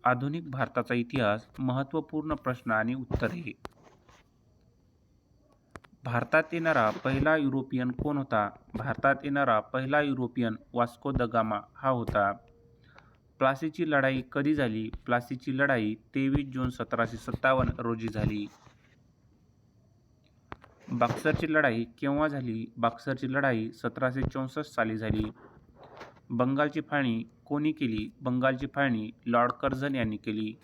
आधुनिक भारताचा इतिहास महत्त्वपूर्ण प्रश्न आणि उत्तरे. भारतात येणारा पहिला युरोपियन कोण होता? भारतात येणारा पहिला युरोपियन वास्को द गामा हा होता. प्लासीची लढाई कधी झाली? प्लासीची लढाई 23 जून 1757 रोजी झाली. बक्सरची लढाई केव्हा झाली? बक्सरची लढाई 1764 साली झाली. बंगालची फाळणी कोणी केली? बंगालची फाळणी लॉर्ड कर्झन यांनी केली.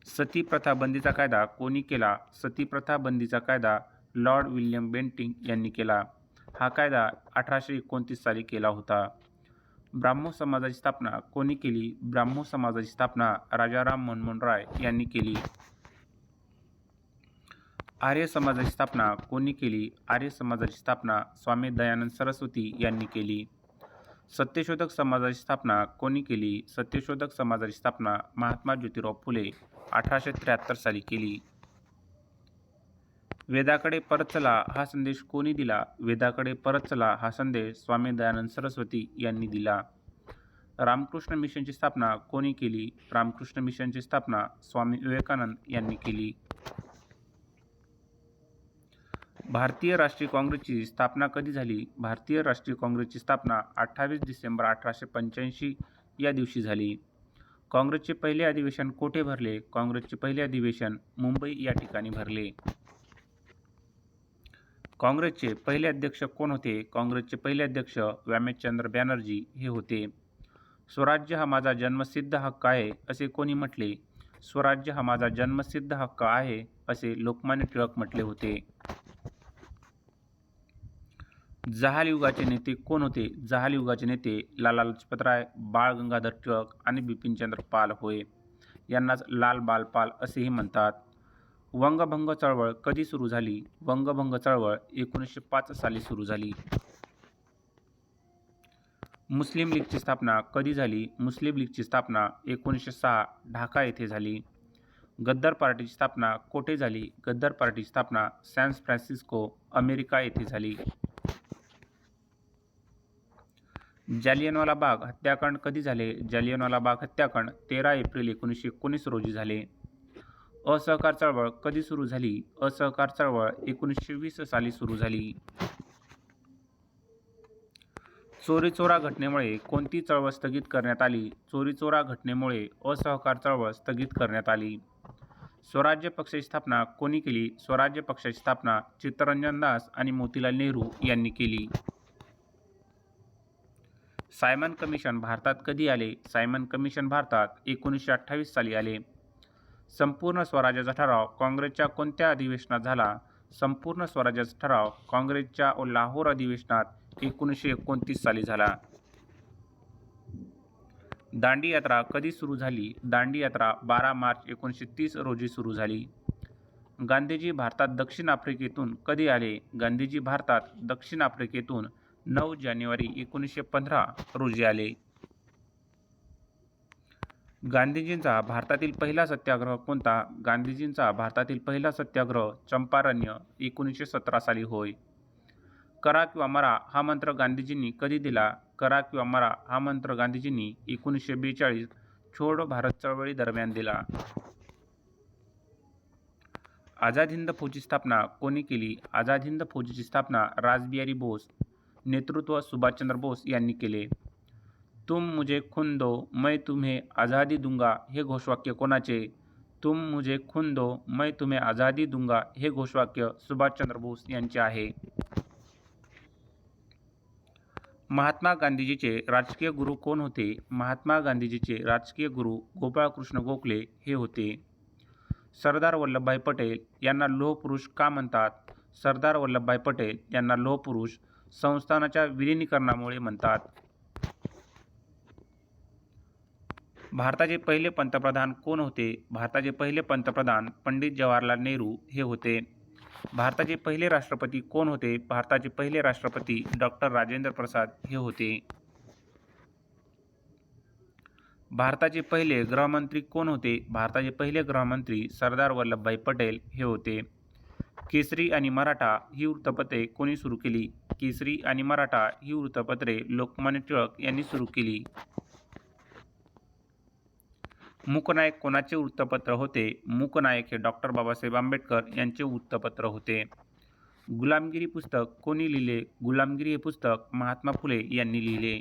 सती प्रथा बंदीचा कायदा कोणी केला? सती प्रथा बंदीचा कायदा लॉर्ड विल्यम बेंटिंक यांनी केला. हा कायदा 1829 साली केला होता. ब्राह्मो समाजाची स्थापना कोणी केली? ब्राह्मो समाजाची स्थापना राजाराम मोहन राय यांनी केली. आर्य समाजाची स्थापना कोणी केली? आर्य समाजाची स्थापना स्वामी दयानंद सरस्वती यांनी केली. सत्यशोधक समाजाची स्थापना कोणी केली? सत्यशोधक समाजाची स्थापना महात्मा ज्योतिराव फुले 1873 साली केली. वेदाकडे परत चला हा संदेश कोणी दिला? वेदाकडे परत चला हा संदेश स्वामी दयानंद सरस्वती यांनी दिला. रामकृष्ण मिशनची स्थापना कोणी केली? रामकृष्ण मिशनची स्थापना स्वामी विवेकानंद यांनी केली. भारतीय राष्ट्रीय काँग्रेसची स्थापना कधी झाली? भारतीय राष्ट्रीय काँग्रेसची स्थापना 28 डिसेंबर 1885 या दिवशी झाली. काँग्रेसचे पहिले अधिवेशन कोठे भरले? काँग्रेसचे पहिले अधिवेशन मुंबई या ठिकाणी भरले. काँग्रेसचे पहिले अध्यक्ष कोण होते? काँग्रेसचे पहिले अध्यक्ष व्यामेशचंद्र बॅनर्जी हे होते. स्वराज्य हा माझा जन्मसिद्ध हक्क आहे असे कोणी म्हटले? स्वराज्य हा माझा जन्मसिद्ध हक्क आहे असे लोकमान्य टिळक म्हटले होते. जहाल युगाचे नेते कोण होते? जहाल युगाचे नेते लाला लजपतराय, बाळ गंगाधर टिळक आणि बिपिनचंद्र पाल होय. यांनाच लाल बाल पाल असेही म्हणतात. वंगभंग चळवळ कधी सुरू झाली? वंगभंग चळवळ 1905 साली सुरू झाली. मुस्लिम लीगची स्थापना कधी झाली? मुस्लिम लीगची स्थापना 1906 ढाका येथे झाली. गद्दार पार्टीची स्थापना कोठे झाली? गद्दार पार्टीची स्थापना सॅन फ्रान्सिस्को, अमेरिका येथे झाली. जालियनवाला बाग हत्याकांड कधी झाले? जालियनवाला बाग हत्याकांड 13 एप्रिल 1919 रोजी झाले. असहकार चळवळ कधी सुरू झाली? असहकार चळवळ 1920 साली सुरू झाली. चोरीचोरा घटनेमुळे कोणती चळवळ स्थगित करण्यात आली? चोरीचोरा घटनेमुळे असहकार चळवळ स्थगित करण्यात आली. स्वराज्य पक्षाची स्थापना कोणी केली? स्वराज्य पक्षाची स्थापना चित्तरंजन दास आणि मोतीलाल नेहरू यांनी केली. सायमन कमिशन भारतात कधी आले? सायमन कमिशन भारतात 1928 साली आले. संपूर्ण स्वराज्याचा ठराव काँग्रेसच्या कोणत्या अधिवेशनात झाला? संपूर्ण स्वराज्याचा ठराव काँग्रेसच्या लाहोर अधिवेशनात 1929 साली झाला. दांडी यात्रा कधी सुरू झाली? दांडी यात्रा 12 मार्च 1930 रोजी सुरू झाली. गांधीजी भारतात दक्षिण आफ्रिकेतून कधी आले? गांधीजी भारतात दक्षिण आफ्रिकेतून 9 जानेवारी 1915 रोजी आले. गांधीजींचा भारतातील पहिला सत्याग्रह कोणता? गांधीजींचा भारतातील पहिला सत्याग्रह चंपारण्य 1917 साली होय. करा किंवा मरा हा मंत्र गांधीजींनी कधी दिला? करा किंवा मरा हा मंत्र गांधीजींनी 1942 छोडो भारत चळवळी दरम्यान दिला. आझाद हिंद फौजची स्थापना कोणी केली? आझाद हिंद फौजची स्थापना रासबिहारी बोस, नेतृत्व सुभाषचंद्र बोस यांनी केले. तुम मुझे खून दो मैं तुम्हें आझादी दूंगा हे घोषवाक्य कोणाचे? तुम मुझे खून दो मैं तुम्हें आझादी दूंगा हे घोषवाक्य सुभाषचंद्र बोस यांचे आहे. महात्मा गांधीजीचे राजकीय गुरु कोण होते? महात्मा गांधीजीचे राजकीय गुरु गोपाळकृष्ण गोखले हे होते. सरदार वल्लभभाई पटेल यांना लोहपुरुष का म्हणतात? सरदार वल्लभभाई पटेल यांना लोहपुरुष संस्थानाच्या विलिनीकरणामुळे म्हणतात. भारताचे पहिले पंतप्रधान कोण होते? भारताचे पहिले पंतप्रधान पंडित जवाहरलाल नेहरू हे होते. भारताचे पहिले राष्ट्रपती कोण होते? भारताचे पहिले राष्ट्रपती डॉक्टर राजेंद्र प्रसाद हे होते. भारताचे पहिले गृहमंत्री कोण होते? भारताचे पहिले गृहमंत्री सरदार वल्लभभाई पटेल हे होते. केसरी आणि मराठा ही वृत्तपत्रे कोणी सुरू केली? केसरी आणि मराठा ही वृत्तपत्रे लोकमान्य टिळक यांनी सुरू केली. मूकनायक कोणाचे वृत्तपत्र होते? मूकनायक हे डॉक्टर बाबासाहेब आंबेडकर यांचे वृत्तपत्र होते. गुलामगिरी पुस्तक कोणी लिहिले? गुलामगिरी हे पुस्तक महात्मा फुले यांनी लिहिले.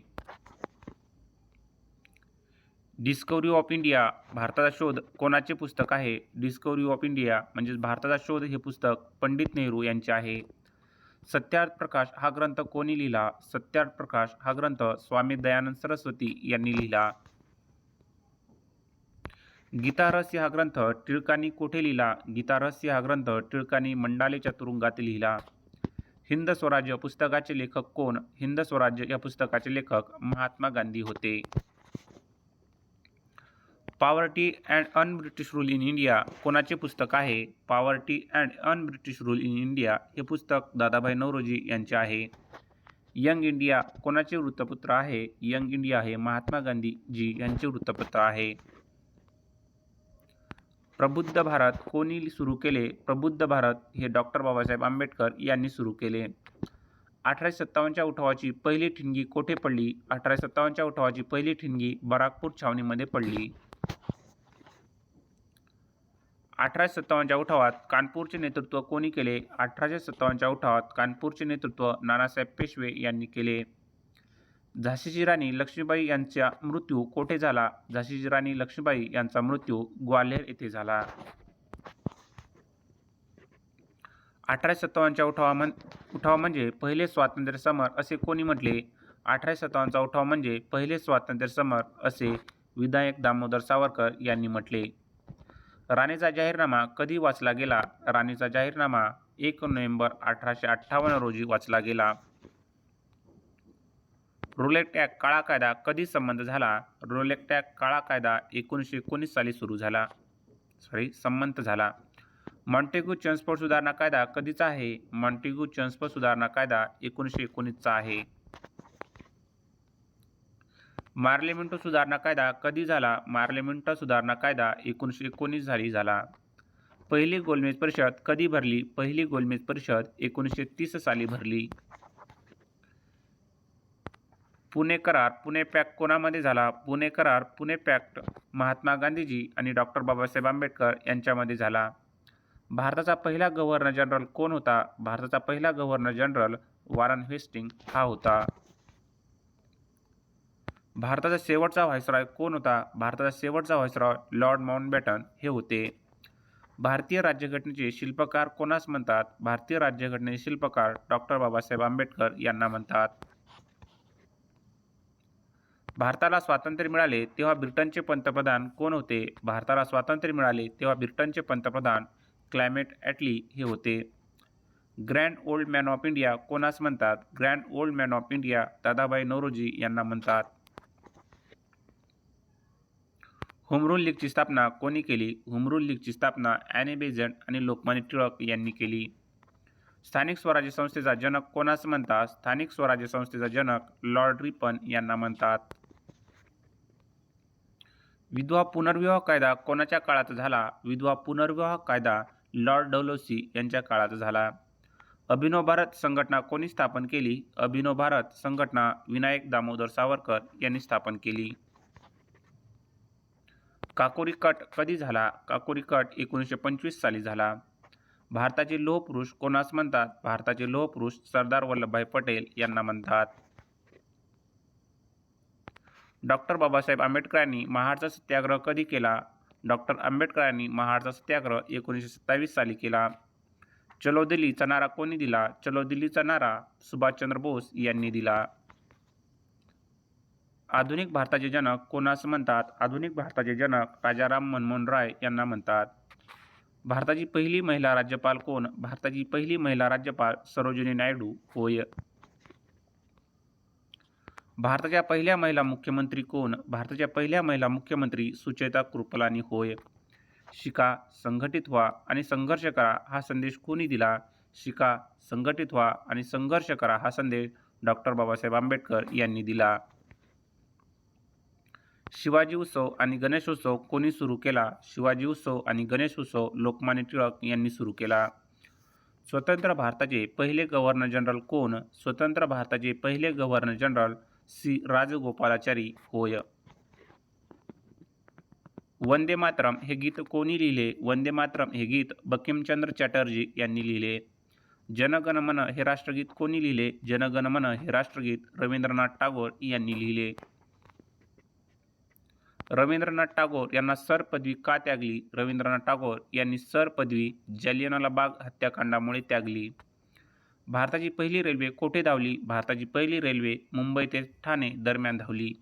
डिस्कव्हरी ऑफ इंडिया भारताचा शोध कोणाचे पुस्तक आहे? डिस्कव्हरी ऑफ इंडिया म्हणजेच भारताचा शोध हे पुस्तक पंडित नेहरू यांचे आहे. सत्यार्थ प्रकाश हा ग्रंथ कोणी लिहिला? सत्यार्थ प्रकाश हा ग्रंथ स्वामी दयानंद सरस्वती यांनी लिहिला. गीता रहस्य हा ग्रंथ टिळकांनी कोठे लिहिला? गीता रहस्य हा ग्रंथ टिळकांनी मंडालेच्या तुरुंगात लिहिला. हिंद स्वराज्य पुस्तकाचे लेखक कोण? हिंद स्वराज्य या पुस्तकाचे लेखक महात्मा गांधी होते. Poverty and un British rule in India कोणाचे पुस्तक आहे? Poverty and un British rule in India हे पुस्तक दादाभाई नौरोजी यांचे आहे. यंग इंडिया कोणाचे वृत्तपत्र आहे? यंग इंडिया हे महात्मा गांधीजी यांचे वृत्तपत्र आहे. प्रबुद्ध भारत कोणी सुरू केले? प्रबुद्ध भारत हे डॉक्टर बाबासाहेब आंबेडकर यांनी सुरू केले. 1857च्या उठावाची पहिली ठिणगी कोठे पडली? 1857च्या उठावाची पहिली ठिणगी बराकपूर छावणीमध्ये पडली. 1857च्या उठावात कानपूरचे नेतृत्व कोणी केले? 1857च्या उठावात कानपूरचे नेतृत्व नानासाहेब पेशवे यांनी केले. झाशीची राणी लक्ष्मीबाई यांचा मृत्यू कोठे झाला? झाशीची राणी लक्ष्मीबाई यांचा मृत्यू ग्वाल्हेर येथे झाला. 1857च्या उठाव म्हणजे पहिले स्वातंत्र्य समर असे कोणी म्हटले? 1857चा उठाव म्हणजे पहिले स्वातंत्र्य समर असे विधायक दामोदर सावरकर यांनी म्हटले. राणीचा जाहीरनामा कधी वाचला गेला? राणीचा जाहीरनामा 1 नोव्हेंबर 1858 रोजी वाचला गेला. रोलेट ॲक्ट काळा कायदा कधी संमत झाला? रोलेट ॲक्ट काळा कायदा 1919 साली संमत झाला. मॉन्टेग्यू चेम्स्फोर्ड सुधारणा कायदा कधीचा आहे? मॉन्टेग्यू चेम्स्फोर्ड सुधारणा कायदा 1919चा आहे. मार्लेमिंटो सुधारणा कायदा कधी झाला? मार्लेमिंटो सुधारणा कायदा 1919 साली झाला. पहिली गोलमेज परिषद कधी भरली? पहिली गोलमेज परिषद 1930 साली भरली. पुणे करार पुणे पॅक्ट कोणामध्ये झाला? पुणे करार पुणे पॅक्ट महात्मा गांधीजी आणि डॉक्टर बाबासाहेब आंबेडकर यांच्यामध्ये झाला. भारताचा पहिला गव्हर्नर जनरल कोण होता? भारताचा पहिला गव्हर्नर जनरल वॉरन हेस्टिंग हा होता. भारताचा शेवटचा व्हायसरॉय कोण होता? भारताचा शेवटचा व्हायसरॉय लॉर्ड माउंटबॅटन हे होते. भारतीय राज्यघटनेचे शिल्पकार कोणास म्हणतात? भारतीय राज्यघटनेचे शिल्पकार डॉक्टर बाबासाहेब आंबेडकर यांना म्हणतात. भारताला स्वातंत्र्य मिळाले तेव्हा ब्रिटनचे पंतप्रधान कोण होते? भारताला स्वातंत्र्य मिळाले तेव्हा ब्रिटनचे पंतप्रधान क्लेमेंट ॲटली हे होते. Grand old man of India कोणास म्हणतात? Grand old man of India Dadabhai Naoroji यांना म्हणतात. होम रूल लीगची स्थापना कोणी केली? होम रूल लीगची स्थापना ॲनी बेझंट आणि लोकमान्य टिळक यांनी केली. स्थानिक स्वराज्य संस्थेचा जनक कोणास म्हणतात? स्थानिक स्वराज्य संस्थेचा जनक लॉर्ड रिपन यांना म्हणतात. विधवा पुनर्विवाह कायदा कोणाच्या काळात झाला? विधवा पुनर्विवाह कायदा लॉर्ड डलहौसी यांच्या काळात झाला. अभिनव भारत संघटना कोणी स्थापन केली? अभिनव भारत संघटना विनायक दामोदर सावरकर यांनी स्थापन केली. काकोरी कट कधी झाला? काकोरी कट 1925 साली झाला. भारताचे लोहपुरुष कोणास म्हणतात? भारताचे लोहपुरुष सरदार वल्लभभाई पटेल यांना म्हणतात. डॉक्टर बाबासाहेब आंबेडकरांनी महाडचा सत्याग्रह कधी केला? डॉक्टर आंबेडकरांनी महाडचा सत्याग्रह 1927 साली केला. चलो दिल्लीचा नारा कोणी दिला? चलो दिल्लीचा नारा सुभाषचंद्र बोस यांनी दिला. आधुनिक भारताचे जनक कोणास म्हणतात? आधुनिक भारताचे जनक राजाराम मनमोहन राय यांना म्हणतात. भारताची पहिली महिला राज्यपाल कोण? भारताची पहिली महिला राज्यपाल सरोजिनी नायडू होय. भारताच्या पहिल्या महिला मुख्यमंत्री कोण? भारताच्या पहिल्या महिला मुख्यमंत्री सुचेता कृपलानी होय. शिका, संघटित व्हा आणि संघर्ष करा हा संदेश कोणी दिला? शिका, संघटित व्हा आणि संघर्ष करा हा संदेश डॉक्टर बाबासाहेब आंबेडकर यांनी दिला. शिवाजी उत्सव आणि गणेशोत्सव कोणी सुरू केला? शिवाजी उत्सव आणि गणेशोत्सव लोकमान्य टिळक यांनी सुरू केला. स्वतंत्र भारताचे पहिले गव्हर्नर जनरल कोण? स्वतंत्र भारताचे पहिले गव्हर्नर जनरल सी राजगोपालाचारी होय. वंदे मातरम हे गीत कोणी लिहिले? वंदे मातरम हे गीत बंकिमचंद्र चटर्जी यांनी लिहिले. जनगण मन हे राष्ट्रगीत कोणी लिहिले? जनगण मन हे राष्ट्रगीत रवींद्रनाथ टागोर यांनी लिहिले. रवींद्रनाथ टागोर यांना सर पदवी का त्यागली? रवींद्रनाथ टागोर यांनी सर पदवी जालियनवाला बाग हत्याकांडामुळे त्यागली. भारताची पहिली रेल्वे कोठे धावली? भारताची पहिली रेल्वे मुंबई ते ठाणे दरम्यान धावली.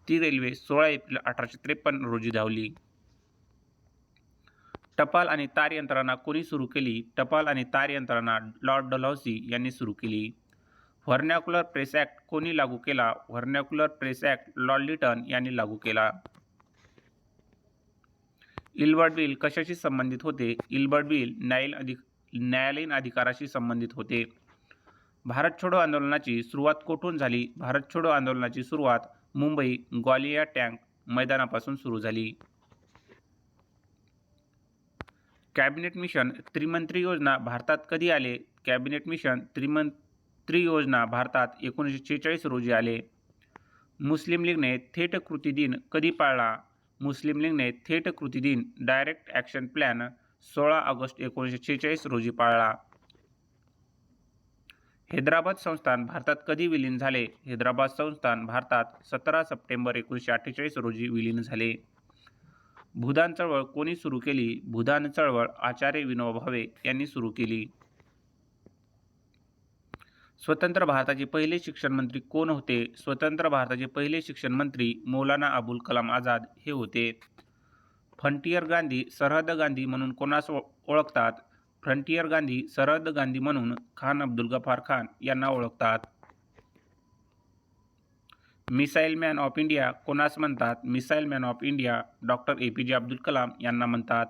ती रेल्वे 16 एप्रिल 1853 रोजी धावली. टपाल आणि तार यंत्रणा कोणी सुरू केली? टपाल आणि तार यंत्रणा लॉर्ड डलहौसी यांनी सुरू केली. व्हर्नॅक्युलर प्रेस ॲक्ट कोणी लागू केला? Vernacular press act Lord Lytton यांनी लागू केला. इल्बर्ट बिल कशाशी संबंधित होते? इल्बर्ट बिल न्यायालयीन अधिकाराशी संबंधित होते. भारत छोडो आंदोलनाची सुरुवात कोठून झाली? भारत छोडो आंदोलनाची सुरुवात मुंबई ग्वालियर टँक मैदानापासून सुरू झाली. कॅबिनेट मिशन त्रिमंत्री योजना भारतात कधी आले? कॅबिनेट मिशन त्रिमंत्री योजना भारतात 1946 रोजी आले. मुस्लिम लीगने थेट कृती दिन कधी पाळला? मुस्लिम लीगने थेट कृती दिन डायरेक्ट ॲक्शन प्लॅन 16 ऑगस्ट 1946 रोजी पाळला. हैदराबाद संस्थान भारतात कधी विलीन झाले? हैदराबाद संस्थान भारतात 17 सप्टेंबर 1948 रोजी विलीन झाले. भूदान चळवळ कोणी सुरू केली? भूदान चळवळ आचार्य विनोबा भावे यांनी सुरू केली. स्वतंत्र भारताचे पहिले शिक्षण मंत्री कोण होते? स्वतंत्र भारताचे पहिले शिक्षण मंत्री मौलाना अबुल कलाम आझाद हे होते. फ्रंटियर गांधी सरहद गांधी म्हणून कोणास ओळखतात? फ्रंटियर गांधी सरहद गांधी म्हणून खान अब्दुल गफार खान यांना ओळखतात. मिसाईल मॅन ऑफ इंडिया कोणास म्हणतात? Missile man of India doctor APJ Abdul Kalam यांना म्हणतात.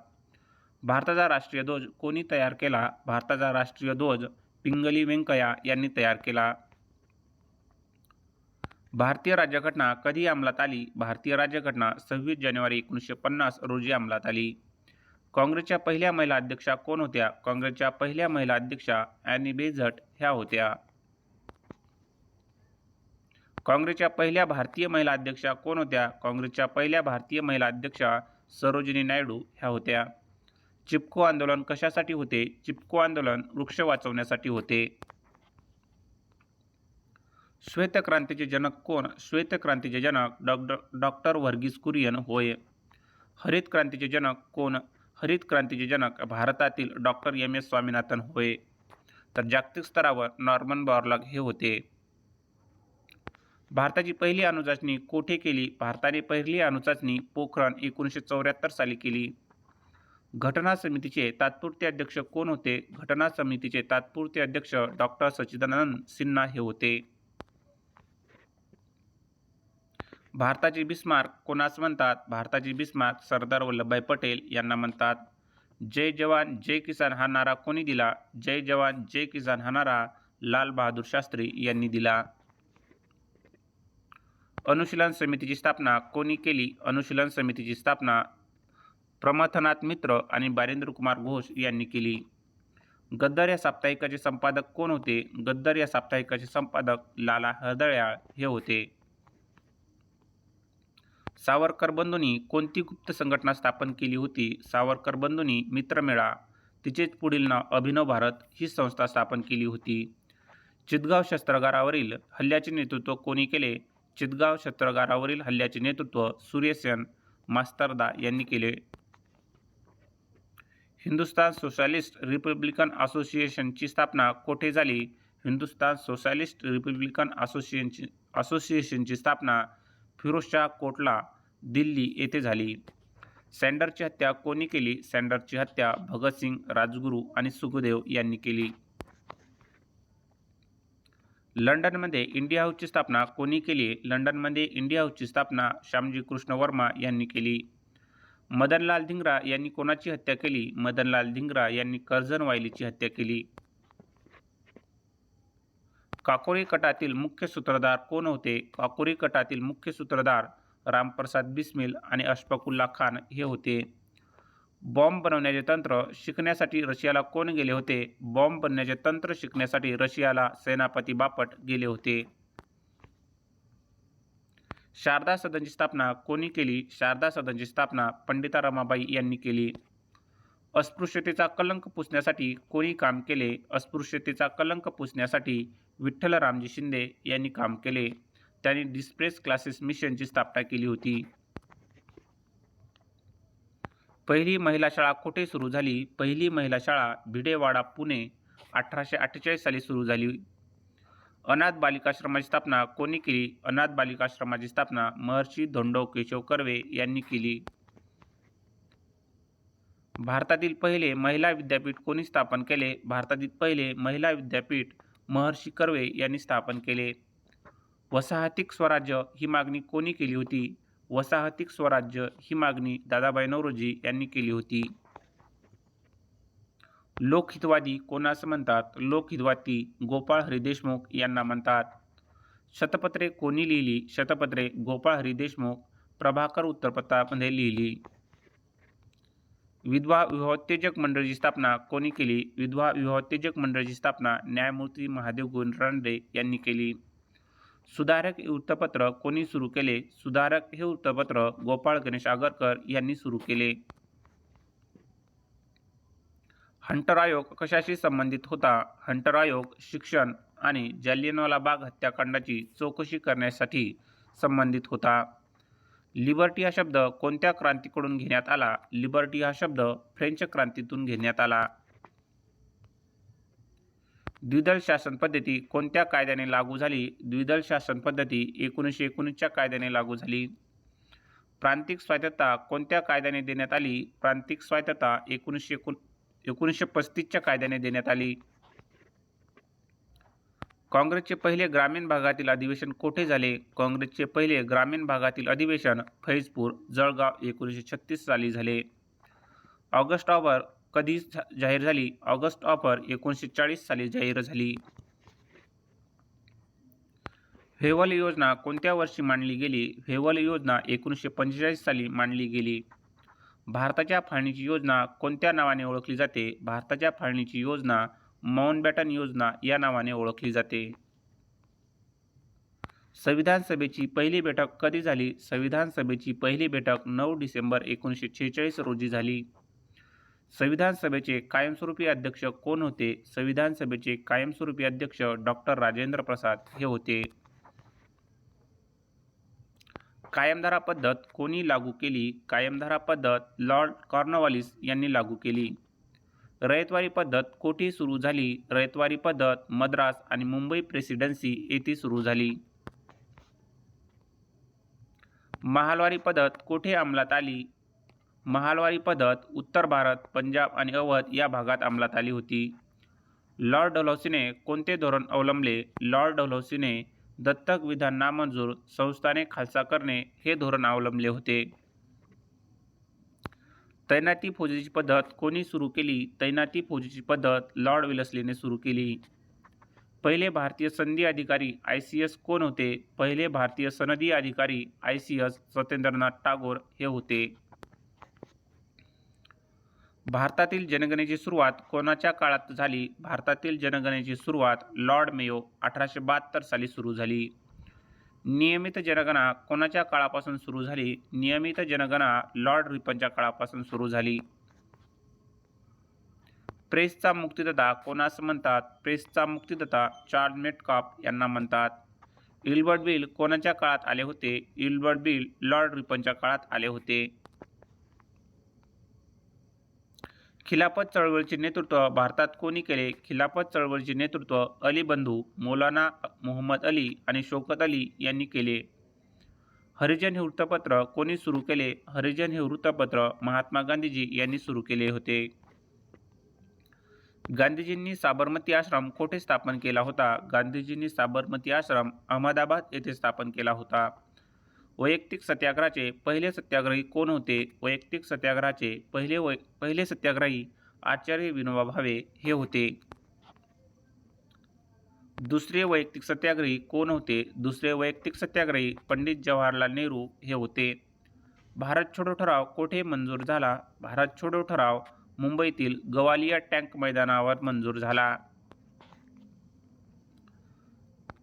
भारताचा राष्ट्रीय ध्वज कोणी तयार केला? भारताचा राष्ट्रीय ध्वज पिंगली व्यंकय्या यांनी तयार केला. भारतीय राज्यघटना कधी अंमलात आली? भारतीय राज्यघटना 26 जानेवारी 1950 रोजी अंमलात आली. काँग्रेसच्या पहिल्या महिला अध्यक्षा कोण होत्या? काँग्रेसच्या पहिल्या महिला अध्यक्षा ॲनी बेझंट ह्या होत्या. काँग्रेसच्या पहिल्या भारतीय महिला अध्यक्षा कोण होत्या? काँग्रेसच्या पहिल्या भारतीय महिला अध्यक्षा सरोजिनी नायडू ह्या होत्या. चिपको आंदोलन कशासाठी होते? चिपको आंदोलन वृक्ष वाचवण्यासाठी होते. श्वेतक्रांतीचे जनक कोण? श्वेतक्रांतीचे जनक डॉक्टर व्हर्गीस कुरियन होय. हरित क्रांतीचे जनक कोण? हरित क्रांतीचे जनक भारतातील डॉक्टर MS स्वामीनाथन होय. तर जागतिक स्तरावर नॉर्मन बॉरलॉग हे होते. भारताची पहिली अणुचाचणी कोठे केली? भारताने पहिली अणुचाचणी पोखरण 1974 साली केली. घटना समितीचे तात्पुरते अध्यक्ष कोण होते? घटना समितीचे तात्पुरते अध्यक्ष डॉक्टर सच्चिदानंद सिन्हा हे होते. भारताचे बिस्मार्क कोणास म्हणतात? भारताचे बिस्मार्क सरदार वल्लभभाई पटेल यांना म्हणतात. जय जवान जय किसान हा नारा कोणी दिला? जय जवान जय किसान हा नारा लाल बहादूर शास्त्री यांनी दिला. अनुशीलन समितीची स्थापना कोणी केली? अनुशीलन समितीची स्थापना प्रमथनाथ मित्र आणि बारिंद्र कुमार घोष यांनी केली. गद्दार या साप्ताहिकाचे संपादक कोण होते? गद्दार या साप्ताहिकाचे संपादक लाला हरदळ्याळ हे होते. सावरकर बंधूंनी कोणती गुप्त संघटना स्थापन केली होती? सावरकर बंधूंनी मित्रमेळा, तिचेच पुढील नाव अभिनव भारत ही संस्था स्थापन केली होती. चितगाव शस्त्रागारावरील हल्ल्याचे नेतृत्व कोणी केले? चितगाव शस्त्रागारावरील हल्ल्याचे नेतृत्व सूर्यसेन मास्तरदा यांनी केले. हिंदुस्तान सोशलिस्ट रिपब्लिकन असोसिएशनची स्थापना कोठे झाली? हिंदुस्तान सोशलिस्ट रिपब्लिकन असोसिएशनची स्थापना फिरोजशाह कोटला, दिल्ली येथे झाली. सँडरची हत्या कोणी केली? सँडरची हत्या भगतसिंग, राजगुरू आणि सुखदेव यांनी केली. लंडनमध्ये इंडिया हाऊसची स्थापना कोणी केली? लंडनमध्ये इंडिया हाऊसची स्थापना श्यामजी कृष्ण वर्मा यांनी केली. मदनलाल धिंग्रा यांनी कोणाची हत्या केली? मदनलाल धिंग्रा यांनी कर्झन वायलीची हत्या केली. काकोरी कटातील मुख्य सूत्रधार कोण होते? काकोरी कटातील मुख्य सूत्रधार रामप्रसाद बिस्मिल आणि अशफाकुल्ला खान हे होते. बॉम्ब बनवण्याचे तंत्र शिकण्यासाठी रशियाला कोण गेले होते? बॉम्ब बनवण्याचे तंत्र शिकण्यासाठी रशियाला सेनापती बापट गेले होते. शारदा सदनची स्थापना कोणी केली? शारदा सदनची स्थापना पंडिता रमाबाई यांनी केली. अस्पृश्यतेचा कलंक पुसण्यासाठी कोणी काम केले? अस्पृश्यतेचा कलंक पुसण्यासाठी विठ्ठलरामजी शिंदे यांनी काम केले. त्यांनी डिस्प्रेस क्लासेस मिशनची स्थापना केली होती. पहिली महिला शाळा कुठे सुरू झाली? पहिली महिला शाळा भिडेवाडा, पुणे 1848 साली सुरू झाली. अनाथ बालिकाश्रमाची स्थापना कोणी केली? अनाथ बालिकाश्रमाची स्थापना महर्षी धोंडो केशव कर्वे यांनी केली. भारतातील पहिले महिला विद्यापीठ कोणी स्थापन केले? भारतातील पहिले महिला विद्यापीठ महर्षी कर्वे यांनी स्थापन केले. वसाहतीक स्वराज्य ही मागणी कोणी केली होती? वसाहतीक स्वराज्य ही मागणी दादाभाई नौरोजी यांनी केली होती. लोकहितवादी कोणास म्हणतात? लोकहितवादी गोपाळ हरी देशमुख यांना म्हणतात. शतपत्रे कोणी लिहिली? शतपत्रे गोपाळ हरी देशमुख प्रभाकर उत्तरपत्रामध्ये लिहिली. विधवा विवाहोत्तेजक मंडळीची स्थापना कोणी केली? विधवा विवाहोत्तेजक मंडळीची स्थापना न्यायमूर्ती महादेव गोविंद रानडे यांनी केली. सुधारक हे वृत्तपत्र कोणी सुरू केले? सुधारक हे वृत्तपत्र गोपाळ गणेश आगरकर यांनी सुरू केले. हंटर आयोग कशाशी संबंधित होता? हंटर आयोग शिक्षण आणि जालियनवाला बाग हत्याकांडाची चौकशी करण्यासाठी संबंधित होता. लिबर्टी हा शब्द कोणत्या क्रांतीकडून घेण्यात आला? लिबर्टी हा शब्द फ्रेंच क्रांतीतून घेण्यात आला. द्विदल शासन पद्धती कोणत्या कायद्याने लागू झाली? द्विदल शासन पद्धती 1919च्या कायद्याने लागू झाली. प्रांतिक स्वायत्तता कोणत्या कायद्याने देण्यात आली? प्रांतिक स्वायत्तता 1935च्या कायद्याने देण्यात आली. काँग्रेसचे पहिले ग्रामीण भागातील अधिवेशन कोठे झाले? काँग्रेसचे पहिले ग्रामीण भागातील अधिवेशन फैजपूर, जळगाव 1936 साली झाले. ऑगस्ट ऑफर कधी जाहीर झाली? ऑगस्ट ऑफर 1940 साली जाहीर झाली. व्हेवल योजना कोणत्या वर्षी मांडली गेली? व्हेवल योजना 1945 साली मांडली गेली. भारताच्या फाळणीची योजना कोणत्या नावाने ओळखली जाते? भारताच्या फाळणीची योजना माउंटबॅटन योजना या नावाने ओळखली जाते. संविधान सभेची पहिली बैठक कधी झाली? संविधान सभेची पहिली बैठक 9 डिसेंबर 1946 रोजी झाली. संविधान सभेचे कायमस्वरूपी अध्यक्ष कोण होते? संविधान सभेचे कायमस्वरूपी अध्यक्ष डॉक्टर राजेंद्र प्रसाद हे होते. कायमधारा पद्धत कोणी लागू केली? कायमधारा पद्धत लॉर्ड कॉर्नवालिस यांनी लागू केली. रयतवारी पद्धत कोठे सुरू झाली? रयतवारी पद्धत मद्रास आणि मुंबई प्रेसिडेन्सी येथे सुरू झाली. महालवारी पद्धत कोठे अंमलात आली? महालवारी पद्धत उत्तर भारत, पंजाब आणि अवध या भागात अंमलात आली होती. लॉर्ड डलहौसीने कोणते धोरण अवलंबले? लॉर्ड डलहौसीने दत्तक विधान नामंजूर, संस्थाने खालसा करणे हे धोरण अवलंबले होते. तैनाती फौजेची पद्धत कोणी सुरू केली? तैनाती फौजेची पद्धत लॉर्ड वेल्लेस्लीने सुरू केली. पहिले भारतीय सनदी अधिकारी ICS कोण होते? पहिले भारतीय सनदी अधिकारी ICS सत्येंद्रनाथ टागोर हे होते. भारतातील जनगणनेची सुरुवात कोणाच्या काळात झाली? भारतातील जनगणनेची सुरुवात लॉर्ड मेयो 1872 साली सुरू झाली. नियमित जनगणना कोणाच्या काळापासून सुरू झाली? नियमित जनगणना लॉर्ड रिपनच्या काळापासून सुरू झाली. प्रेसचा मुक्तिदाता कोणास म्हणतात? प्रेसचा मुक्तिदाता चार्ल्स मेटकाफ यांना म्हणतात. इल्बर्ट बिल कोणाच्या काळात आले होते? इल्बर्ट बिल लॉर्ड रिपनच्या काळात आले होते. खिलाफत चळवळीचे नेतृत्व भारतात कोणी केले? खिलाफत चळवळीचे नेतृत्व अली बंधू, मौलाना मोहम्मद अली आणि शौकत अली यांनी केले. हरिजन हे वृत्तपत्र कोणी सुरू केले? हरिजन हे वृत्तपत्र महात्मा गांधीजी यांनी सुरू केले होते. गांधीजींनी साबरमती आश्रम कोठे स्थापन केला होता? गांधीजींनी साबरमती आश्रम अहमदाबाद येथे स्थापन केला होता. वैयक्तिक सत्याग्रहाचे पहिले सत्याग्रही कोण होते? वैयक्तिक सत्याग्रहाचे पहिले सत्याग्रही आचार्य विनोबा भावे हे होते. दुसरे वैयक्तिक सत्याग्रही कोण होते? दुसरे वैयक्तिक सत्याग्रही पंडित जवाहरलाल नेहरू हे होते. भारत छोडो ठराव कोठे मंजूर झाला? भारत छोडो ठराव मुंबईतील गवालिया टँक मैदानावर मंजूर झाला.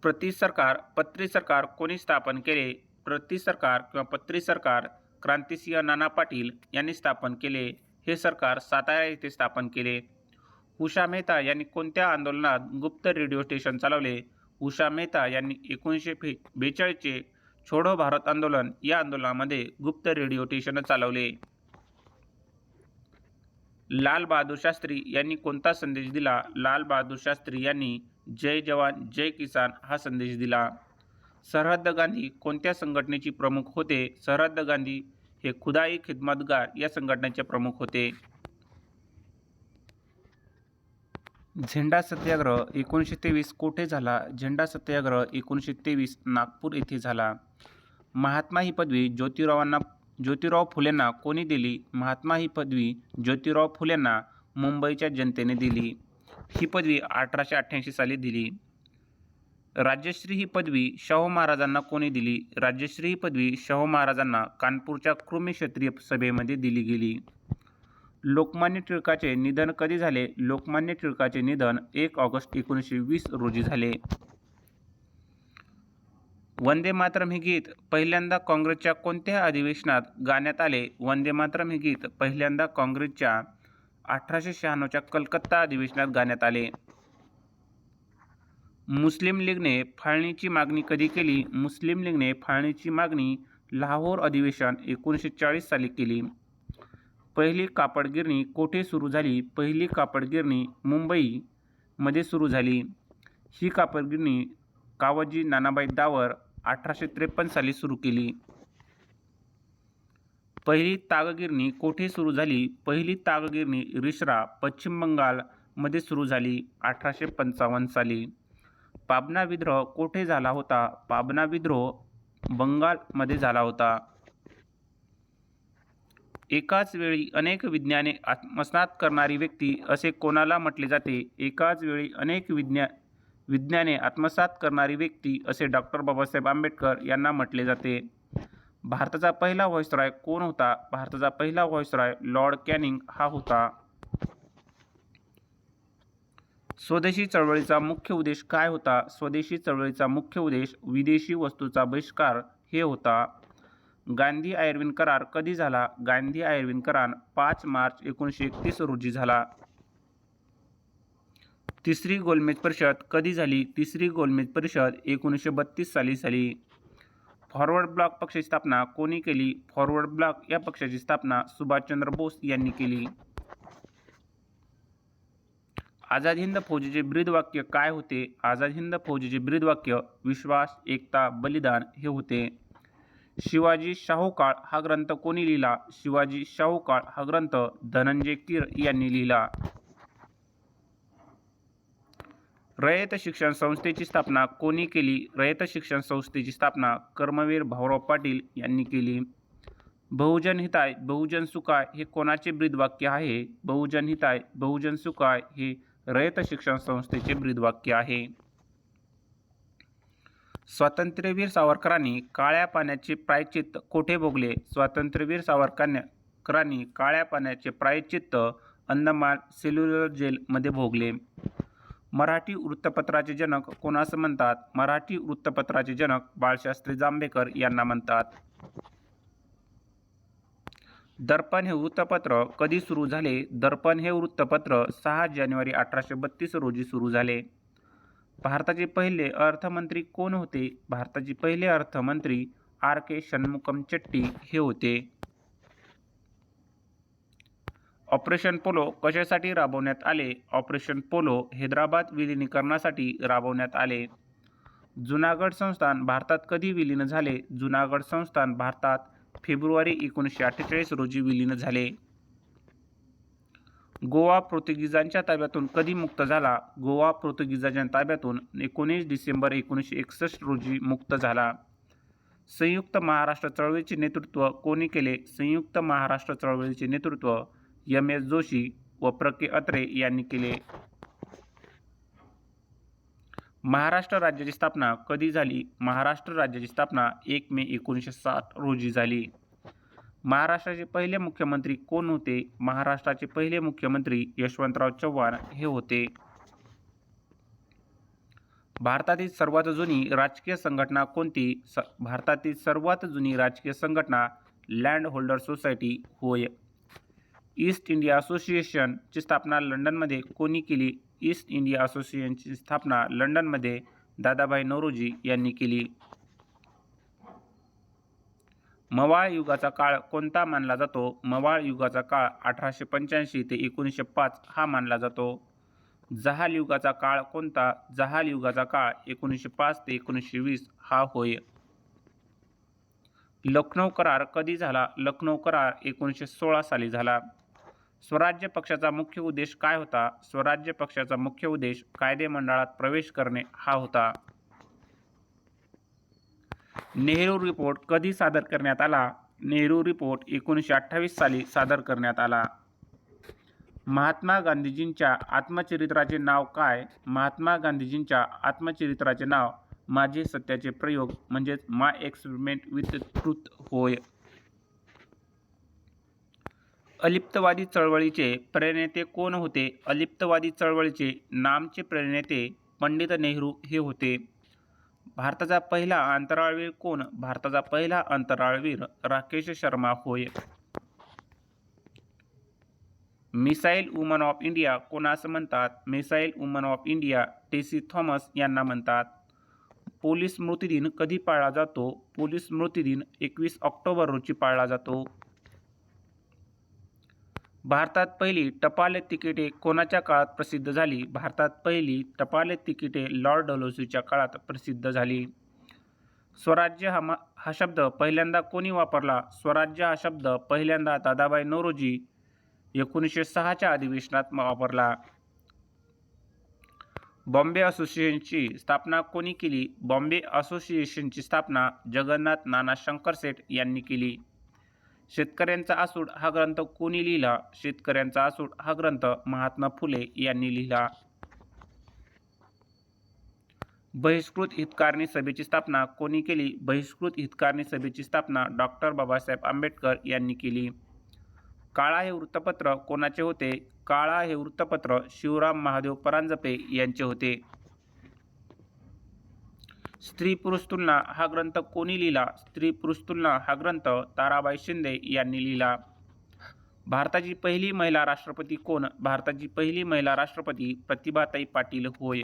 पत्री सरकार कोणी स्थापन केले? प्रति सरकार किंवा पत्री सरकार क्रांतिसिंह नाना पाटील यांनी स्थापन केले. हे सरकार सातारा येथे स्थापन केले. उषा मेहता यांनी कोणत्या आंदोलनात गुप्त रेडिओ स्टेशन चालवले? उषा मेहता यांनी 1942चे छोडो भारत आंदोलन या आंदोलनामध्ये गुप्त रेडिओ स्टेशन चालवले. लाल बहादूर शास्त्री यांनी कोणता संदेश दिला? लाल बहादूर शास्त्री यांनी जय जवान जय किसान हा संदेश दिला. सरहद्द गांधी कोणत्या संघटनेचे प्रमुख होते? सरहद्द गांधी हे खुदाई खिदमतगार या संघटनेचे प्रमुख होते. झेंडा सत्याग्रह 1923 कोठे झाला? झेंडा सत्याग्रह 1923 नागपूर येथे झाला. महात्मा ही पदवी ज्योतिराव फुलेंना कोणी दिली? महात्मा ही पदवी ज्योतिराव फुलेंना मुंबईच्या जनतेने दिली. ही पदवी 1888 साली दिली. राज्यश्री ही पदवी शाहू महाराजांना कोणी दिली? राज्यश्री ही पदवी शाहू महाराजांना कानपूरच्या कृमी क्षत्रिय सभेमध्ये दिली गेली. लोकमान्य टिळकाचे निधन कधी झाले? लोकमान्य टिळकाचे निधन 1 ऑगस्ट 1920 रोजी झाले. वंदे मातरम हे गीत पहिल्यांदा काँग्रेसच्या कोणत्या अधिवेशनात गाण्यात आले? वंदे मातरम हे गीत पहिल्यांदा काँग्रेसच्या 1896च्या कलकत्ता अधिवेशनात गाण्यात आले. मुस्लिम लीगने फाळणीची मागणी कधी केली? मुस्लिम लीगने फाळणीची मागणी लाहोर अधिवेशन 1940 साली केली. पहिली कापड गिरणी कोठे सुरू झाली? पहिली कापड गिरणी मुंबईमध्ये सुरू झाली. ही कापड गिरणी कावजी नानाबाई दावर 1853 साली सुरू केली. पहिली तागगिरणी कोठे सुरू झाली? पहिली तागगिरणी रिसरा पश्चिम बंगालमध्ये सुरू झाली 1855 साली. पाबना विद्रोह कोठे झाला होता? पाबना विद्रोह बंगालमध्ये झाला होता. एकाच वेळी अनेक विज्ञाने आत्मसात करणारी व्यक्ती असे कोणाला म्हटले जाते? एकाच वेळी अनेक विज्ञाने आत्मसात करणारी व्यक्ती असे डॉ. बाबासाहेब आंबेडकर यांना म्हटले जाते. भारताचा पहिला व्हाईसरॉय कोण होता? भारताचा पहिला व्हाईसरॉय लॉर्ड कॅनिंग हा होता. स्वदेशी चळवळीचा मुख्य उद्देश काय होता? स्वदेशी चळवळीचा मुख्य उद्देश विदेशी वस्तूचा बहिष्कार हे होता. गांधी आयर्विन करार कधी झाला? गांधी आयर्विन करार 5 मार्च 1931 रोजी झाला. तिसरी गोलमेज परिषद कधी झाली? तिसरी गोलमेज परिषद 1932 साली झाली. फॉरवर्ड ब्लॉक पक्षाची स्थापना कोणी केली? फॉरवर्ड ब्लॉक या पक्षाची स्थापना सुभाषचंद्र बोस यांनी केली. आझाद हिंद फौजेचे ब्रीदवाक्य काय होते? आझाद हिंद फौजेचे ब्रीदवाक्य विश्वास, एकता, बलिदान हे होते. शिवाजी शाहूकाळ हा ग्रंथ कोणी लिहिला? शिवाजी शाहूकाळ हा ग्रंथ धनंजय कीर यांनी लिहिला. रयत शिक्षण संस्थेची स्थापना कोणी केली? रयत शिक्षण संस्थेची स्थापना कर्मवीर भाऊराव पाटील यांनी केली. बहुजन हिताय बहुजन सुखाय हे कोणाचे ब्रीदवाक्य आहे? बहुजन हिताय बहुजन सुखाय हे रयत शिक्षण संस्थेचे ब्रीदवाक्य आहे. स्वातंत्र्यवीर सावरकरांनी काळ्या पाण्याचे प्रायश्चित्त कोठे भोगले? स्वातंत्र्यवीर सावरकरांनी काळ्या पाण्याचे प्रायश्चित्त अंदमान सेल्युलर जेलमध्ये भोगले. मराठी वृत्तपत्राचे जनक कोणास म्हणतात? मराठी वृत्तपत्राचे जनक बाळशास्त्री जांभेकर यांना म्हणतात. दर्पण हे वृत्तपत्र कधी सुरू झाले? दर्पण हे वृत्तपत्र 6 जानेवारी 1832 रोजी सुरू झाले. भारताचे पहिले अर्थमंत्री कोण होते? भारताचे पहिले अर्थमंत्री R.K. षण्मुखम चेट्टी हे होते. ऑपरेशन पोलो कशासाठी राबवण्यात आले? ऑपरेशन पोलो हैदराबाद विलिनीकरणासाठी राबवण्यात आले. जुनागड संस्थान भारतात कधी विलीन झाले? जुनागड संस्थान भारतात फेब्रुवारी 1948 रोजी विलीन झाले. गोवा पोर्तुगीजांच्या ताब्यातून कधी मुक्त झाला? गोवा पोर्तुगीजांच्या ताब्यातून 19 डिसेंबर 1961 रोजी मुक्त झाला. संयुक्त महाराष्ट्र चळवळीचे नेतृत्व कोणी केले? संयुक्त महाराष्ट्र चळवळीचे नेतृत्व M.S. जोशी व प्र.के. अत्रे यांनी केले. महाराष्ट्र राज्याची स्थापना कधी झाली? महाराष्ट्र राज्याची स्थापना 1 मे 1960 रोजी झाली. महाराष्ट्राचे पहिले मुख्यमंत्री कोण होते? महाराष्ट्राचे पहिले मुख्यमंत्री यशवंतराव चव्हाण हे होते. भारतातील सर्वात जुनी राजकीय संघटना कोणती? भारतातील सर्वात जुनी राजकीय संघटना लँड होल्डर सोसायटी होय. ईस्ट इंडिया असोसिएशनची स्थापना लंडनमध्ये कोणी केली? ईस्ट इंडिया असोसिएशनची स्थापना लंडनमध्ये दादाभाई नौरोजी यांनी केली. मवाळ युगाचा काळ कोणता मानला जातो? मवाळ युगाचा काळ 1885 ते 1905 हा मानला जातो. जहाल युगाचा काळ कोणता? जहाल युगाचा काळ 1905 ते 1920 हा होय. लखनौ करार कधी झाला? लखनौ करार 1916 साली झाला. स्वराज्य पक्षाचा मुख्य उद्देश काय होता? स्वराज्य पक्षाचा मुख्य उद्देश कायदेमंडळात प्रवेश करणे हा होता. नेहरू रिपोर्ट कधी सादर करण्यात आला? नेहरू रिपोर्ट 1928 साली सादर करण्यात आला. महात्मा गांधीजींच्या आत्मचरित्राचे नाव काय? महात्मा गांधीजींच्या आत्मचरित्राचे नाव माझे सत्याचे प्रयोग म्हणजेच माय एक्सपेरिमेंट विथ ट्रूथ होय. अलिप्तवादी चळवळीचे प्रणेते कोण होते? अलिप्तवादी चळवळीचे नामचे प्रणेते पंडित नेहरू हे होते. भारताचा पहिला अंतराळवीर कोण? भारताचा पहिला अंतराळवीर राकेश शर्मा होय. मिसाईल वुमन ऑफ इंडिया कोणास म्हणतात? Missile woman of India Tessy Thomas यांना म्हणतात. पोलीस स्मृतिदिन कधी पाळला जातो? पोलीस स्मृतिदिन 21 ऑक्टोबर रोजी पाळला जातो. भारतात पहिली टपाल तिकिटे कोणाच्या काळात प्रसिद्ध झाली? भारतात पहिली टपाल तिकिटे लॉर्ड डलहौसीच्या काळात प्रसिद्ध झाली. स्वराज्य हा शब्द पहिल्यांदा कोणी वापरला? स्वराज्य हा शब्द पहिल्यांदा दादाभाई नौरोजी 1906च्या अधिवेशनात वापरला. बॉम्बे असोसिएशनची स्थापना कोणी केली? बॉम्बे असोसिएशनची स्थापना जगन्नाथ नाना शंकरशेठ यांनी केली. शेतकऱ्यांचा आसूड हा ग्रंथ कोणी लिहिला? शेतकऱ्यांचा आसूड हा ग्रंथ महात्मा फुले यांनी लिहिला. बहिष्कृत हितकारणी सभेची स्थापना कोणी केली? बहिष्कृत हितकारणी सभेची स्थापना डॉक्टर बाबासाहेब आंबेडकर यांनी केली. काळा हे वृत्तपत्र कोणाचे होते? काळा हे वृत्तपत्र शिवराम महादेव परांजपे यांचे होते. स्त्री पुरुष तुलना हा ग्रंथ कोणी लिहिला? स्त्री पुरुष तुलना हा ग्रंथ ताराबाई शिंदे यांनी लिहिला. भारताची पहिली महिला राष्ट्रपती कोण? भारताची पहिली महिला राष्ट्रपती प्रतिभाताई पाटील होय.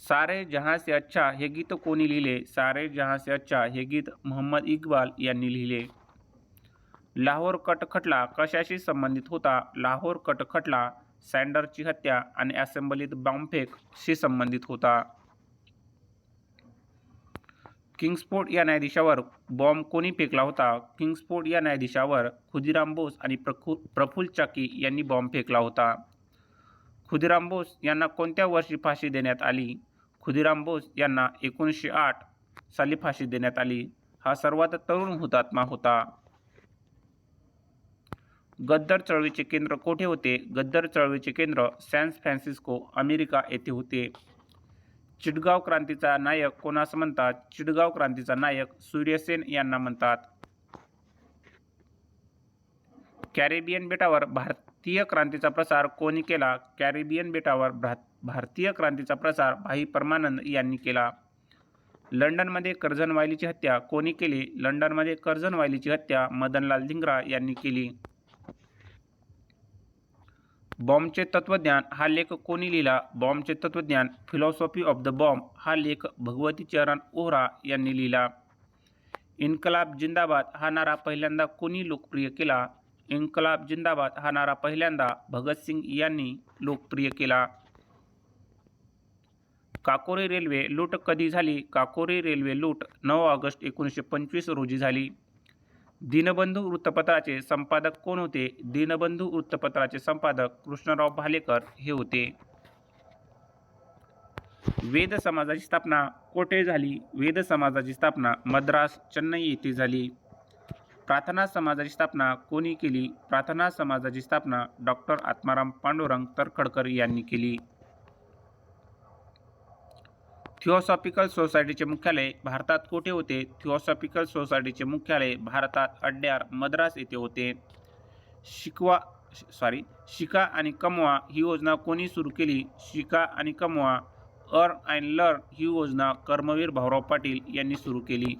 सारे जहां से अच्छा हे गीत कोणी लिहिले? सारे जहां से अच्छा हे गीत मोहम्मद इक्बाल यांनी लिहिले. लाहोर कट खटला कशाशी संबंधित होता? लाहोर कट खटला सँडर्सची हत्या आणि असेंब्लीत बॉम्बफेकशी संबंधित होता. किंग्सफोर्ड या न्यायाधीशावर बॉम्ब कोणी फेकला होता? किंग्सफोर्ड या न्यायाधीशावर खुदिराम बोस आणि प्रफुल्ल चाकी यांनी बॉम्ब फेकला होता. खुदिराम बोस यांना कोणत्या वर्षी फाशी देण्यात आली? खुदिराम बोस यांना 1908 साली फाशी देण्यात आली. हा सर्वात तरुण हुतात्मा होता. गद्दर चळवळीचे केंद्र कोठे होते? गद्दर चळवळीचे केंद्र सॅन फ्रान्सिस्को अमेरिका येथे होते. चिटगाव क्रांतीचा नायक कोणास म्हणतात? चिटगाव क्रांतीचा नायक सूर्यसेन यांना म्हणतात. कॅरिबियन बेटावर भारतीय क्रांतीचा प्रसार कोणी केला? कॅरिबियन बेटावर भारतीय क्रांतीचा प्रसार भाई परमानंद यांनी केला. लंडनमध्ये कर्झन वायलीची हत्या कोणी केली? लंडनमध्ये कर्झन वायलीची हत्या मदनलाल धिंग्रा यांनी केली. बॉम्बचे तत्वज्ञान हा लेख कोणी लिहिला? बॉम्बचे तत्वज्ञान फिलॉसॉफी ऑफ द बॉम्ब हा लेख भगवती चरण ओहरा यांनी लिहिला. इन्कलाब जिंदाबाद हा नारा पहिल्यांदा कोणी लोकप्रिय केला? इन्कलाब जिंदाबाद हा नारा पहिल्यांदा भगतसिंग यांनी लोकप्रिय केला. काकोरी रेल्वे लूट कधी झाली? काकोरी रेल्वे लूट 9 ऑगस्ट 1925 रोजी झाली. दीनबंधू वृत्तपत्राचे संपादक कोण होते? दीनबंधू वृत्तपत्राचे संपादक कृष्णराव भालेकर हे होते. वेद समाजाची स्थापना कोठे झाली? वेद समाजाची स्थापना मद्रास, चेन्नई येथे झाली. प्रार्थना समाजाची स्थापना कोणी केली? प्रार्थना समाजाची स्थापना डॉक्टर आत्माराम पांडुरंग तरखडकर यांनी केली. थिओसॉफिकल सोसायटीचे मुख्यालय भारतात कोठे होते? थिओसॉफिकल सोसायटीचे मुख्यालय भारतात अड्यार, मद्रास येथे होते. शिका आणि कमवा ही योजना कोणी सुरू केली? शिका आणि कमवा अर्न अँड लर्न ही योजना कर्मवीर भाऊराव पाटील यांनी सुरू केली.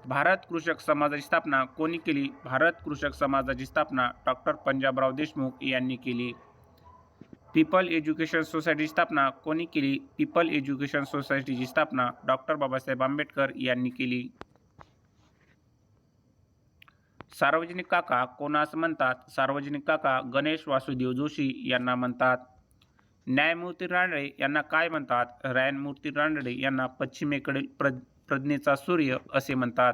भारत कृषक समाजाची स्थापना कोणी केली? भारत कृषक समाजाची स्थापना डॉक्टर पंजाबराव देशमुख यांनी केली. पीपल एज्युकेशन सोसायटीची स्थापना कोणी केली? पीपल एज्युकेशन सोसायटीची स्थापना डॉक्टर बाबासाहेब आंबेडकर यांनी केली. सार्वजनिक काका कोणास म्हणतात? सार्वजनिक काका गणेश वासुदेव जोशी यांना म्हणतात. न्यायमूर्ती रानडे यांना काय म्हणतात? न्यायमूर्ती रानडे यांना पश्चिमेकडील प्रज्ञेचा सूर्य असे म्हणतात.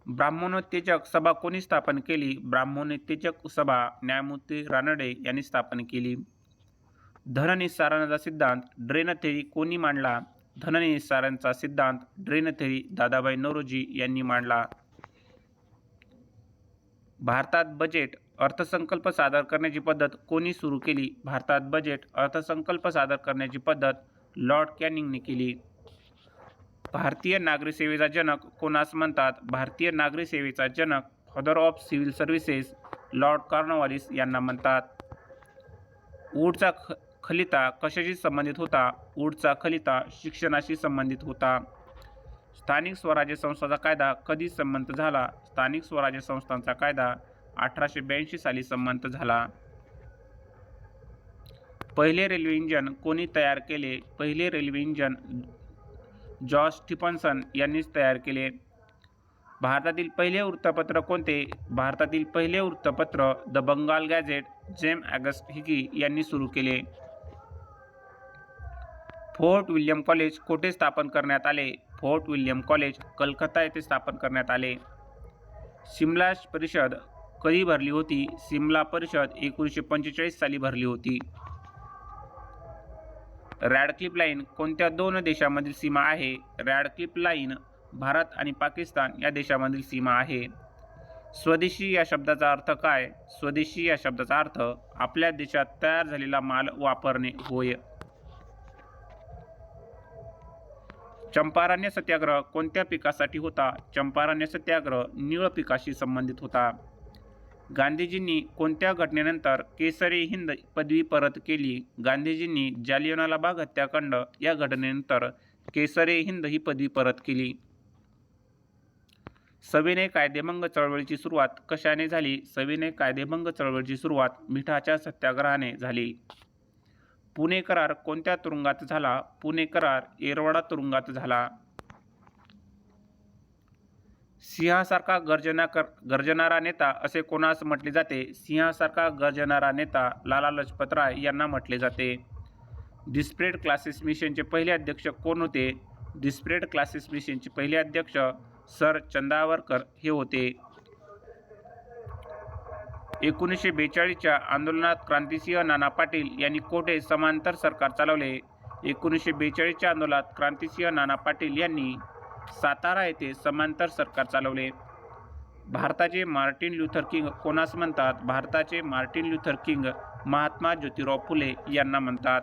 ब्राह्मणोत्तेजक सभा कोणी स्थापन केली? ब्राह्मणोत्तेजक सभा न्यायमूर्ती रानडे यांनी स्थापन केली. धननिस्सारणाचा सिद्धांत ड्रेन थेरी कोणी मांडला? धननिस्सारणाचा सिद्धांत ड्रेन थेरी दादाभाई नौरोजी यांनी मांडला. भारतात बजेट अर्थसंकल्प सादर करण्याची पद्धत कोणी सुरू केली? भारतात बजेट अर्थसंकल्प सादर करण्याची पद्धत लॉर्ड कॅनिंगने केली. भारतीय नागरी सेवेचा जनक कोणास म्हणतात? भारतीय नागरी सेवेचा जनक father of civil services lord Cornwallis यांना म्हणतात. वूडचा खलिता कशाशी संबंधित होता? वूडचा खलिता शिक्षणाशी संबंधित होता. स्थानिक स्वराज्य संस्थांचा कायदा कधी संमत झाला? स्थानिक स्वराज्य संस्थांचा कायदा 1882 साली संमत झाला. पहिले रेल्वे इंजिन कोणी तयार केले? पहिले रेल्वे इंजिन जॉर्ज स्टीफन्सन यांनीच तयार केले. भारतातील पहिले वृत्तपत्र कोणते? भारतातील पहिले वृत्तपत्र the Bengal gazette James August Hicky यांनी सुरू केले. फोर्ट विल्यम कॉलेज कोठे स्थापन करण्यात आले? फोर्ट विल्यम कॉलेज कलकत्ता येथे स्थापन करण्यात आले. सिमला परिषद कधी भरली होती? सिमला परिषद 1945 साली भरली होती. रॅडक्लिफ लाईन कोणत्या दोन देशांमधील सीमा आहे? रॅडक्लिफ लाईन भारत आणि पाकिस्तान या देशांमधील सीमा आहे. स्वदेशी या शब्दाचा अर्थ काय? स्वदेशी या शब्दाचा अर्थ आपल्या देशात तयार झालेला माल वापरणे होय. चंपारण्य सत्याग्रह कोणत्या पिकासाठी होता? चंपारण्य सत्याग्रह निळ पिकाशी संबंधित होता. गांधीजींनी कोणत्या घटनेनंतर केसरी हिंद पदवी परत केली? गांधीजींनी जालियनवाला बाग हत्याकांड या घटनेनंतर केसरी हिंद ही पदवी परत केली. सविनय कायदेभंग चळवळीची सुरुवात कशाने झाली? सविनय कायदेभंग चळवळीची सुरुवात मिठाच्या सत्याग्रहाने झाली. पुणे करार कोणत्या तुरुंगात झाला? पुणे करार येरवडा तुरुंगात झाला. सिंहासारखा गर्जनारा नेता असे कोणास म्हटले जाते? सिंहासारखा गर्जनारा नेता लाला लजपत राय यांना म्हटले जाते. डिस्परेट क्लासेस मिशनचे पहिले अध्यक्ष कोण होते? डिस्परेट क्लासेस मिशनचे पहिले अध्यक्ष सर चंदावरकर हे होते. 1942च्या आंदोलनात क्रांतिसिंह नाना पाटील यांनी कोठे समांतर सरकार चालवले? 1942च्या आंदोलनात क्रांतिसिंह नाना पाटील यांनी सातारा येथे समांतर सरकार चालवले. भारताचे मार्टिन ल्यूथर किंग कोणास म्हणतात? भारताचे Martin Luther King Mahatma Jyotirao Phule यांना म्हणतात.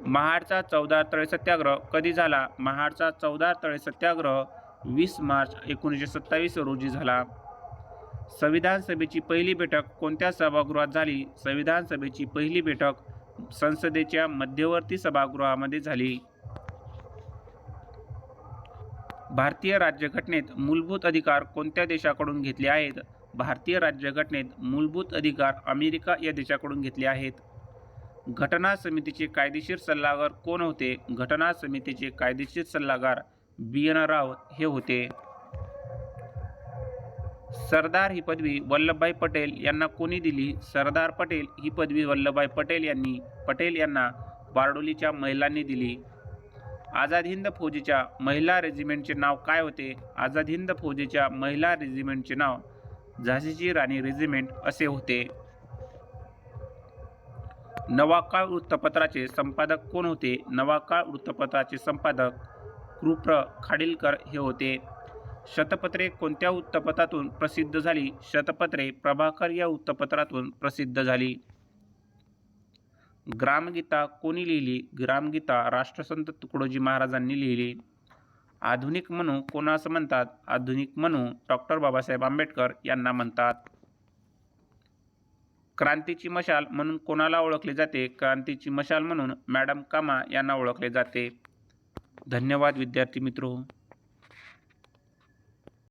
महाडचा 14 तळे सत्याग्रह कधी झाला? महाडचा 14 तळे सत्याग्रह 20 मार्च 1927 रोजी झाला. संविधान सभेची पहिली बैठक कोणत्या सभागृहात झाली? संविधान सभेची पहिली बैठक संसदेच्या मध्यवर्ती सभागृहामध्ये झाली. भारतीय राज्यघटनेत मूलभूत अधिकार कोणत्या देशाकडून घेतले आहेत? भारतीय राज्यघटनेत मूलभूत अधिकार अमेरिका या देशाकडून घेतले आहेत. घटना समितीचे कायदेशीर सल्लागार कोण होते? घटना समितीचे कायदेशीर सल्लागार BN राव हे होते. सरदार ही पदवी वल्लभभाई पटेल यांना कोणी दिली? सरदार पटेल ही पदवी वल्लभभाई पटेल यांना बारडोलीच्या महिलांनी दिली. आझाद हिंद फौजेच्या महिला रेजिमेंटचे नाव काय होते? आझाद हिंद फौजेच्या महिला रेजिमेंटचे नाव झाशीची राणी रेजिमेंट असे होते. नवाकाळ वृत्तपत्राचे संपादक कोण होते? नवाकाळ वृत्तपत्राचे संपादक कृप्र खाडीलकर हे होते. शतपत्रे कोणत्या वृत्तपत्रातून प्रसिद्ध झाली? शतपत्रे प्रभाकर या वृत्तपत्रातून प्रसिद्ध झाली. ग्रामगीता कोणी लिहिली? ग्रामगीता राष्ट्रसंत तुकडोजी महाराजांनी लिहिली. आधुनिक म्हणू कोणास म्हणतात? आधुनिक म्हणू डॉक्टर बाबासाहेब आंबेडकर यांना म्हणतात. क्रांतीची मशाल म्हणून कोणाला ओळखले जाते? क्रांतीची मशाल म्हणून मॅडम कामा यांना ओळखले जाते. धन्यवाद विद्यार्थी मित्रो.